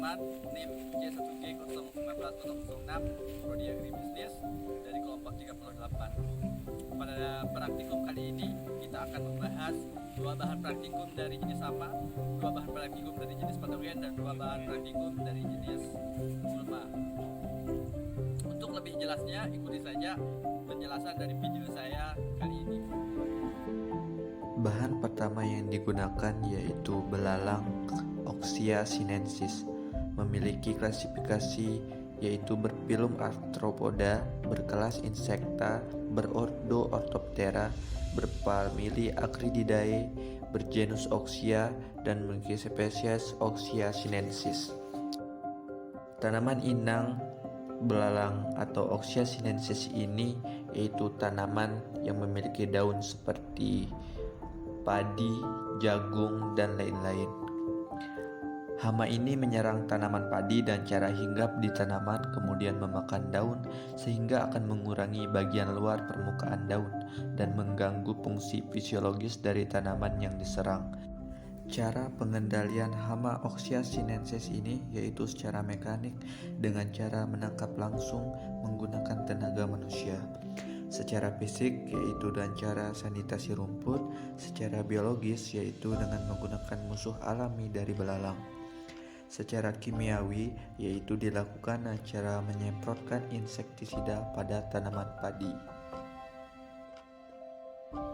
teman-teman, NIM J1G01506 Prodi Agribisnis dari kelompok 38. Pada praktikum kali ini kita akan membahas dua bahan praktikum dari jenis apa, dua bahan praktikum dari jenis patogen, dan dua bahan praktikum dari jenis gulma. Untuk lebih jelasnya, ikuti saja penjelasan dari video saya kali ini. Bahan pertama yang digunakan yaitu belalang Oxia sinensis, memiliki klasifikasi yaitu berfilum arthropoda, berkelas Insecta, berordo Orthoptera, berfamili Acrididae, bergenus Oxia, dan memiliki spesies Oxia sinensis. Tanaman inang belalang atau Oxia sinensis ini yaitu tanaman yang memiliki daun seperti padi, jagung, dan lain-lain. Hama ini menyerang tanaman padi dan cara hinggap di tanaman kemudian memakan daun sehingga akan mengurangi bagian luar permukaan daun dan mengganggu fungsi fisiologis dari tanaman yang diserang. Cara pengendalian hama Oxia sinensis ini yaitu secara mekanik dengan cara menangkap langsung menggunakan tenaga manusia. Secara fisik yaitu dengan cara sanitasi rumput, secara biologis yaitu dengan menggunakan musuh alami dari belalang. Secara kimiawi yaitu dilakukan dengan cara menyemprotkan insektisida pada tanaman padi.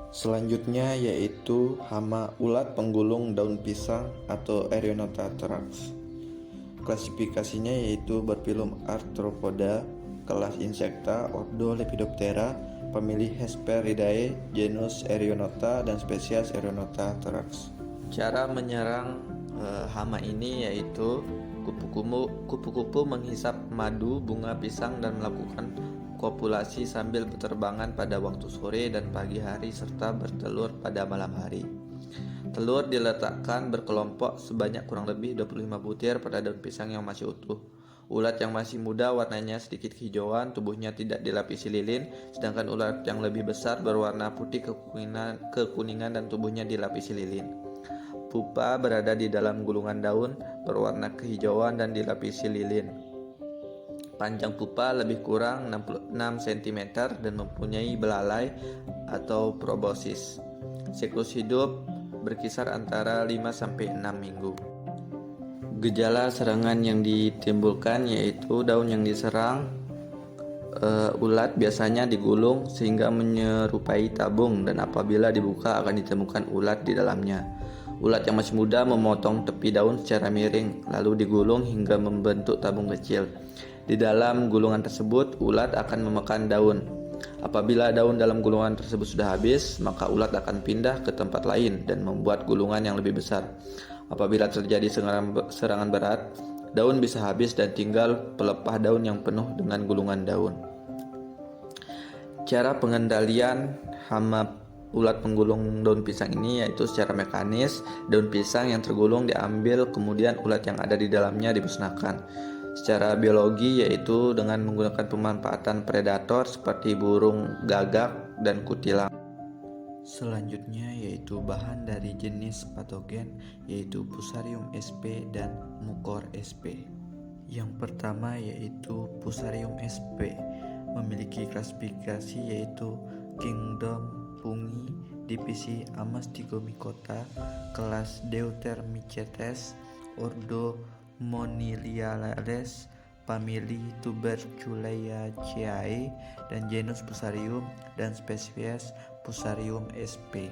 Selanjutnya yaitu hama ulat penggulung daun pisang atau Erionotatrax. Klasifikasinya yaitu berfilum Arthropoda, kelas Insecta, ordo Lepidoptera, famili Hesperidae, genus Erionota, dan spesies Erionotatrax. Cara menyerang hama ini yaitu kupu-kupu menghisap madu bunga pisang dan melakukan kopulasi sambil berterbangan pada waktu sore dan pagi hari serta bertelur pada malam hari. Telur diletakkan berkelompok sebanyak kurang lebih 25 butir pada daun pisang yang masih utuh. Ulat yang masih muda warnanya sedikit hijauan, tubuhnya tidak dilapisi lilin, sedangkan ulat yang lebih besar berwarna putih kekuningan dan tubuhnya dilapisi lilin. Pupa berada di dalam gulungan daun, berwarna kehijauan dan dilapisi lilin. Panjang pupa lebih kurang 66 cm dan mempunyai belalai atau proboscis. Siklus hidup berkisar antara 5-6 minggu. Gejala serangan yang ditimbulkan yaitu daun yang diserang ulat biasanya digulung sehingga menyerupai tabung, dan apabila dibuka akan ditemukan ulat di dalamnya. Ulat yang masih muda memotong tepi daun secara miring lalu digulung hingga membentuk tabung kecil. Di dalam gulungan tersebut ulat akan memakan daun. Apabila daun dalam gulungan tersebut sudah habis, maka ulat akan pindah ke tempat lain dan membuat gulungan yang lebih besar. Apabila terjadi serangan berat, daun bisa habis dan tinggal pelepah daun yang penuh dengan gulungan daun. Cara pengendalian hama ulat penggulung daun pisang ini yaitu secara mekanis. Daun pisang yang tergulung diambil, kemudian ulat yang ada di dalamnya dimusnahkan. Secara biologi yaitu dengan menggunakan pemanfaatan predator seperti burung gagak dan kutilang. Selanjutnya yaitu bahan dari jenis patogen yaitu Fusarium sp dan Mucor sp. Yang pertama yaitu Fusarium sp, memiliki klasifikasi yaitu Kingdom Fungi, divisi Amastigomycota, kelas Deutermycetes, ordo Moniliales, famili Tuberculaceae, dan genus Fusarium dan spesies Fusarium sp.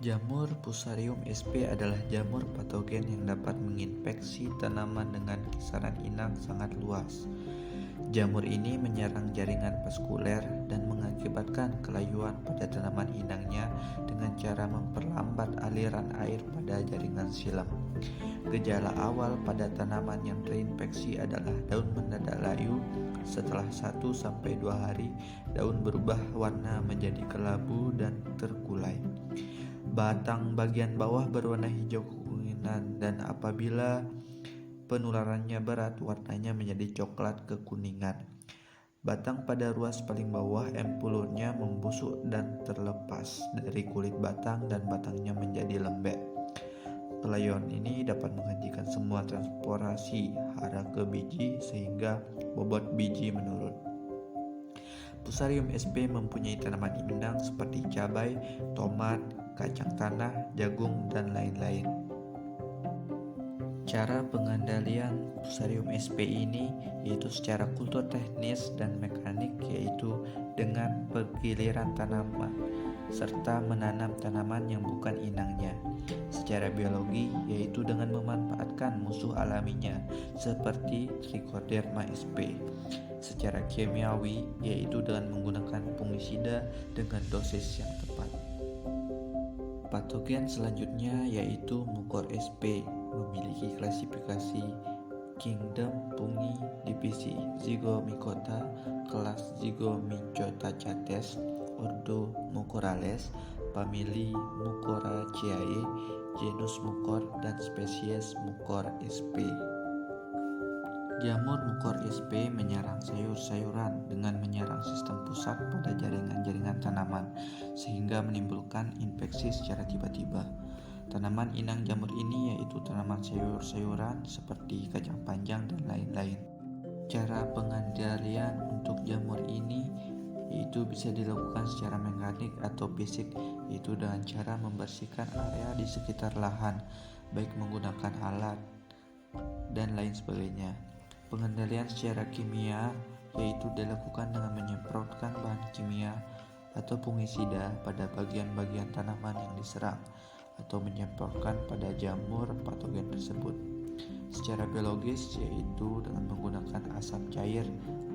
Jamur Fusarium sp adalah jamur patogen yang dapat menginfeksi tanaman dengan kisaran inang sangat luas. Jamur ini menyerang jaringan vaskuler dan mengakibatkan kelayuan pada tanaman inangnya dengan cara memperlambat aliran air pada jaringan silam. Gejala awal pada tanaman yang terinfeksi adalah daun mendadak layu. Setelah 1-2 hari, daun berubah warna menjadi kelabu dan terkulai. Batang bagian bawah berwarna hijau kekuningan, dan apabila penularannya berat, warnanya menjadi coklat kekuningan. Batang pada ruas paling bawah empulurnya membusuk dan terlepas dari kulit batang dan batangnya menjadi lembek. Pelayon ini dapat menghentikan semua transportasi hara ke biji sehingga bobot biji menurun. Fusarium sp mempunyai tanaman indang seperti cabai, tomat, kacang tanah, jagung, dan lain-lain. Cara pengandalian Fusarium sp ini yaitu secara kultur teknis dan mekanik, yaitu dengan penggiliran tanaman serta menanam tanaman yang bukan inangnya. Secara biologi yaitu dengan memanfaatkan musuh alaminya seperti Trichoderma sp. Secara kimiawi yaitu dengan menggunakan fungisida dengan dosis yang tepat. Patogen selanjutnya yaitu Mucor sp, memiliki klasifikasi kingdom fungi divisi Zygomicota, kelas Zygomycotaceae, ordo Mucorales, famili Mucoraceae, genus Mucor, dan spesies Mucor sp. Jamur Mucor sp menyerang sayur-sayuran dengan menyerang sistem pusat pada jaringan-jaringan tanaman sehingga menimbulkan infeksi secara tiba-tiba. Tanaman inang jamur ini yaitu tanaman sayur-sayuran seperti kacang panjang dan lain-lain. Cara pengandalian untuk jamur ini yaitu bisa dilakukan secara mekanik atau fisik, yaitu dengan cara membersihkan area di sekitar lahan, baik menggunakan alat dan lain sebagainya. Pengendalian secara kimia yaitu dilakukan dengan menyemprotkan bahan kimia atau fungisida pada bagian-bagian tanaman yang diserang atau menyemprotkan pada jamur patogen tersebut. Secara biologis yaitu dengan menggunakan asap cair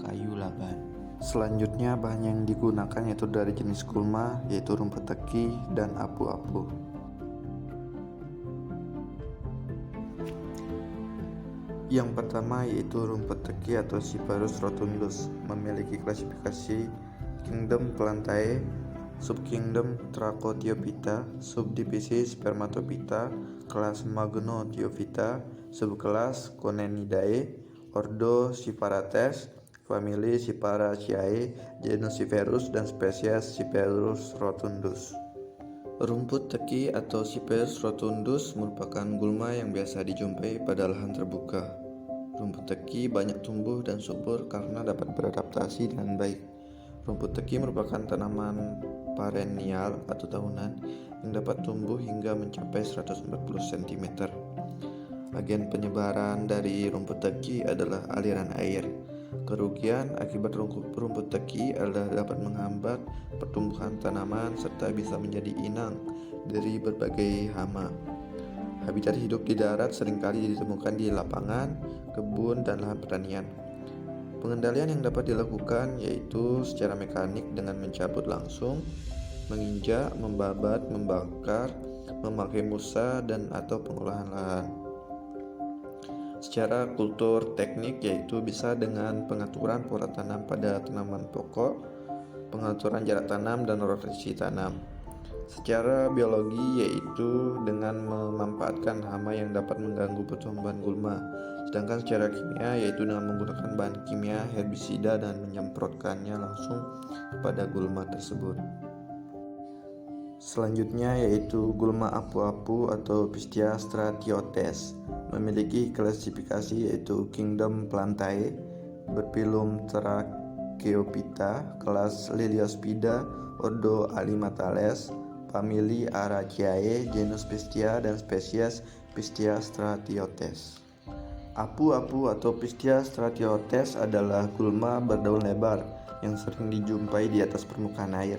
kayu laban. Selanjutnya bahan yang digunakan yaitu dari jenis gulma, yaitu rumput teki dan apu-apu. Yang pertama yaitu rumput teki atau Cyperus rotundus, memiliki klasifikasi kingdom Plantae, subkingdom Trachythiophyta, subdivisi Spermatophyta, kelas Magnothiophyta, subkelas Conenidae, ordo Cyperates, famili Cyperaceae, genus Cyperus, dan spesies Cyperus rotundus. Rumput teki atau Cyperus rotundus merupakan gulma yang biasa dijumpai pada lahan terbuka. Rumput teki banyak tumbuh dan subur karena dapat beradaptasi dengan baik. Rumput teki merupakan tanaman perennial atau tahunan yang dapat tumbuh hingga mencapai 140 cm. Agen penyebaran dari rumput teki adalah aliran air. Kerugian akibat rumput teki adalah dapat menghambat pertumbuhan tanaman serta bisa menjadi inang dari berbagai hama. Habitat hidup di darat seringkali ditemukan di lapangan, kebun, dan lahan pertanian. Pengendalian yang dapat dilakukan yaitu secara mekanik dengan mencabut langsung, menginjak, membabat, membakar, memakai musa, dan atau pengolahan lahan. Secara kultur teknik yaitu bisa dengan pengaturan pola tanam pada tanaman pokok, pengaturan jarak tanam, dan rotasi tanam. Secara biologi yaitu dengan memanfaatkan hama yang dapat mengganggu pertumbuhan gulma. Sedangkan secara kimia yaitu dengan menggunakan bahan kimia herbisida dan menyemprotkannya langsung kepada gulma tersebut. Selanjutnya yaitu gulma apu-apu atau Pistia stratiotes, memiliki klasifikasi yaitu kingdom Plantae, berfilum Trachyophyta, kelas Liliospida, ordo Alimatales, famili Araceae, genus Pistia, dan spesies Pistia stratiotes. Apu-apu atau Pistia stratiotes adalah gulma berdaun lebar yang sering dijumpai di atas permukaan air.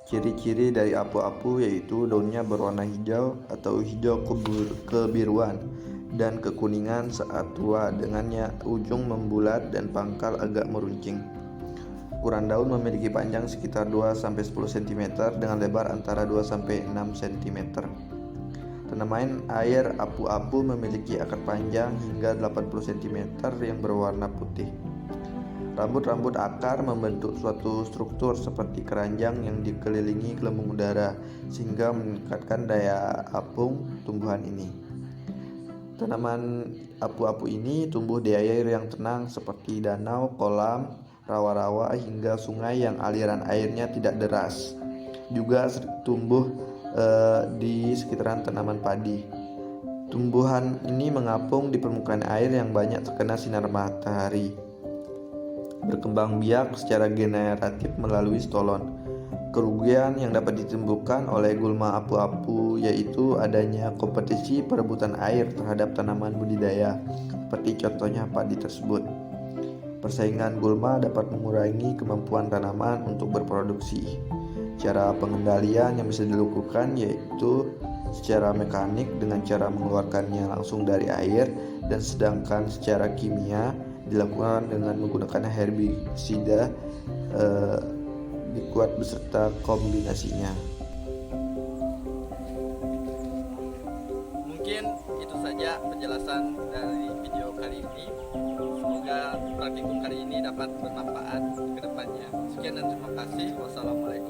Ciri-ciri dari apu-apu yaitu daunnya berwarna hijau atau hijau kebiruan dan kekuningan saat tua, dengannya ujung membulat dan pangkal agak meruncing. Ukuran daun memiliki panjang sekitar 2-10 cm dengan lebar antara 2-6 cm. Tanaman air apu-apu memiliki akar panjang hingga 80 cm yang berwarna putih. Rambut-rambut akar membentuk suatu struktur seperti keranjang yang dikelilingi gelembung udara sehingga meningkatkan daya apung tumbuhan ini. Tanaman apu-apu ini tumbuh di air yang tenang seperti danau, kolam, rawa-rawa hingga sungai yang aliran airnya tidak deras. Juga tumbuh di sekitaran tanaman padi. Tumbuhan ini mengapung di permukaan air yang banyak terkena sinar matahari. Berkembang biak secara generatif melalui stolon. Kerugian yang dapat ditimbulkan oleh gulma apu-apu yaitu adanya kompetisi perebutan air terhadap tanaman budidaya, seperti contohnya padi tersebut. Persaingan gulma dapat mengurangi kemampuan tanaman untuk berproduksi. Cara pengendalian yang bisa dilakukan yaitu secara mekanik dengan cara mengeluarkannya langsung dari air, dan sedangkan secara kimia dilakukan dengan menggunakan herbisida dikuat beserta kombinasinya. Mungkin itu saja penjelasan dari video kali ini. Semoga praktikum kali ini dapat bermanfaat ke depannya. Sekian dan terima kasih. Wassalamualaikum.